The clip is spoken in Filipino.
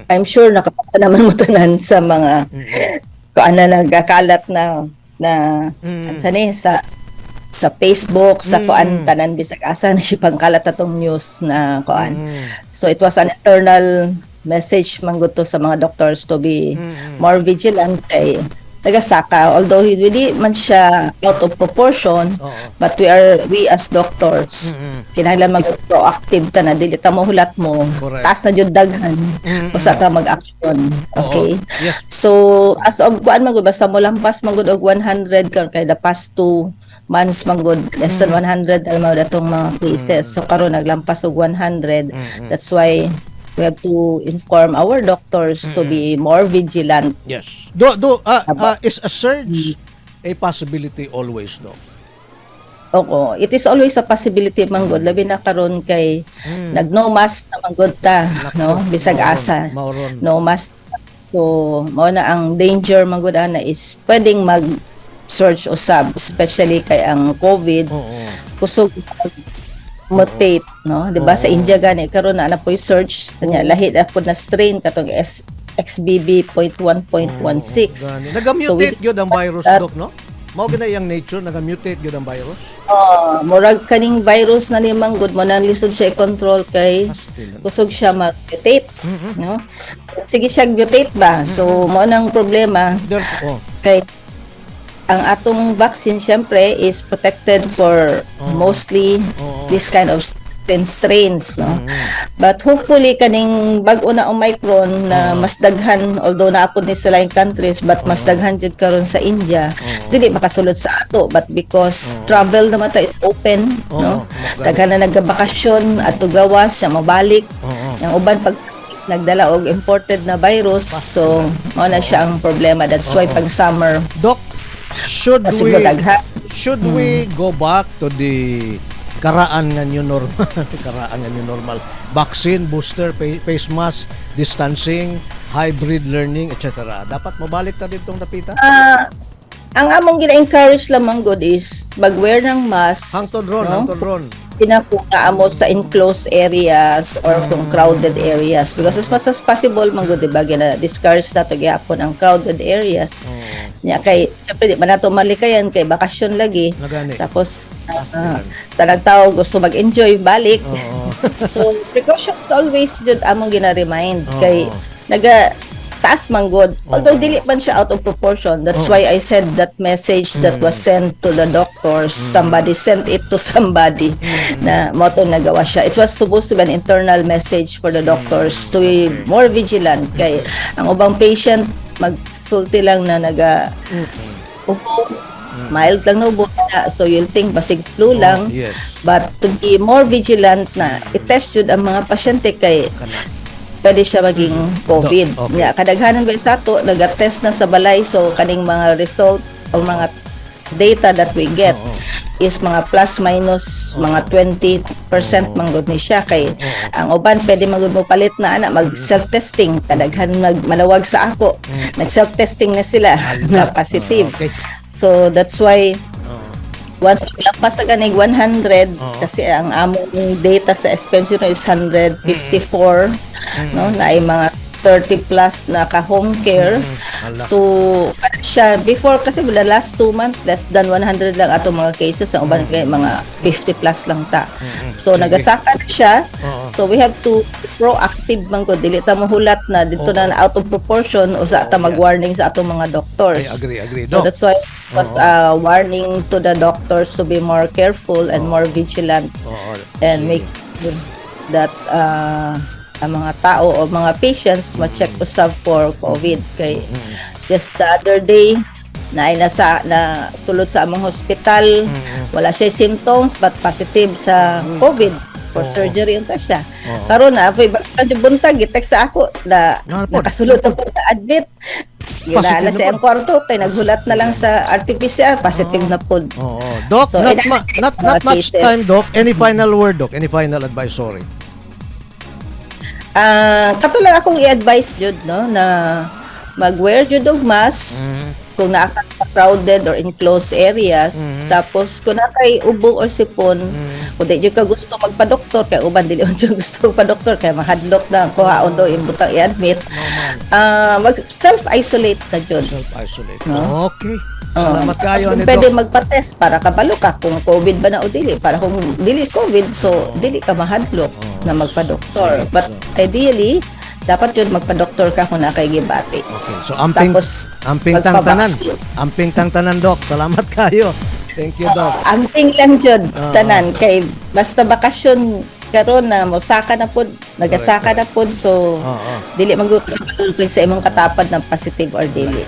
I'm sure nakapasa naman mo tanan sa mga kuan na nagkakalat na ansani sa Facebook, sa kuan tanan bisag asa na si pangkalat atong news na kuan. So it was an internal message manggod to sa mga doctors to be more vigilant kay nagasaka, although hindi man siya out of proportion, but we as doctors kinahanglan mag proactive ta na dili ta mahulat mo. Correct. Taas na jud daghan usa ka mag-action. Okay? Yes. So as of kuan magud basta mo lampas magud og 100 kay the past 2 months magud less than 100 almaw datong mga cases. So karon naglampas og 100. That's why we have to inform our doctors to be more vigilant. Yes. Is a surge a possibility always, no? Oo, it is always a possibility manggod labi na karon kay nag-no mask na manggod ta, no? Bisag asa. Mauron. No mask. So, mao na ang danger manggod ana is pwedeng mag-surge usab, especially kay ang COVID. Kusog mutate, no? Di ba sa India gani karon na po'y surge kanya lahi na po na strain katong XBB.1.16. Nagamutate gyud ang virus, Doc, no? Mao gina yang nature nagamutate gyud ang virus. Murag kaning virus na ni manggod mo na lisod siya i-control kay kusog siya mag-mutate, no? So, sige siya mutate ba? So mao nang problema kay ang atong vaccine syempre is protected for mostly this kind of strains, no? But hopefully kaning bag-o na Omicron na mas daghan, although naapod ni sa lain countries, but mas daghan jud karon sa India, dili makasulod sa ato, but because travel naman ta is open, no? Daghan na nagbakasyon ato gawas sa mabalik. Ang uban pag nagdala og imported na virus, so mao na siya ang problema. That's why pag summer, Doc, should we go back to the karaan nga new normal vaccine, booster, face mask, distancing, hybrid learning, etc. Dapat mabalik ta ditong napita? Ang among gina-encourage lamang good is mag-wear ng mask. Hangtod ron. Pinakuha mo sa enclosed areas or kung crowded areas, because as much as possible man good diba discourage na to gyapon ang crowded areas. Nya kay syempre di man nato malikayan kay bakasyon lagi. Tapos tanang tao gusto mag-enjoy balik. So precautions always jud among gina-remind kay taas man good. Although dili man siya out of proportion. That's why I said that message that was sent to the doctors. Somebody sent it to somebody na mo to nagawa siya. It was supposed to be an internal message for the doctors to be more vigilant kay ang ubang patient magsulti lang na mild lang na ubo na, so you'll think basig flu lang. But to be more vigilant na i-test jud ang mga pasyente kay pwede siya maging COVID. Kadaghanan ba sa ato, nag-test na sa balay, so kaning mga result o mga data that we get is mga plus minus mga 20% manggod ni siya kay ang uban pwede magud mo palit na ana mag self-testing, kadaghan manawag sa ako, nag self-testing na sila na positive. So that's why once lampas sa ganig 100 kasi ang among data sa expense is 154, no, na ay mga 30 plus na ka home care. So siya before kasi the last 2 months less than 100 lang ato mga cases, ang uban kay mga 50 plus lang ta. So nagasaka na siya. So we have to proactive man ko, dili ta mahulat na dito na out of proportion o sa ta mag-warning sa atong mga doctors. I agree. So that's why it was warning to the doctors to be more careful and more vigilant and make sure that ang mga tao o mga patients ma-check usab for COVID. Kay just the other day na sulod sa among hospital, wala siya symptoms but positive sa COVID for surgery unta siya. Karon na pay buntag gi-text sa ako na nakasulod ako na admit. Ginala sa ang kwarto kay naghulat na lang sa RT-PCR positive na pod. Doc, so, not much time, Doc. Any final word, Doc? Any final advice? Sorry. Kato lang akong i-advise jud, no, na mag-wear jud og mask kung naa ka sa crowded or enclosed areas, tapos kung naa kay ubo or sipon, kung di ka gusto magpa-doktor, kay uban dili man dyan gusto magpa-doktor, kay mahadlok na kuhaon daw imbutang i-admit, mag self-isolate na dyan. Self-isolate. No? Okay. Salamat kayo Kung ni pwede Doc. magpa-test para kabalo ka kung COVID ba na o dili. Para kung dili COVID, so dili ka mahadlok na magpa-doktor. But ideally, dapat yun magpa-doktor ka kung nakay-gibati. Okay. So amping Tapos, amping tang tanan. magpa-vaccine. Amping tang tanan, Doc. Salamat kayo. Thank you, Doc. Amping lang dyan, tanan. Kay basta bakasyon karon na mosaka na pod, nagasaka na pod, so dili magugulol sa imong katapad na positive or dili.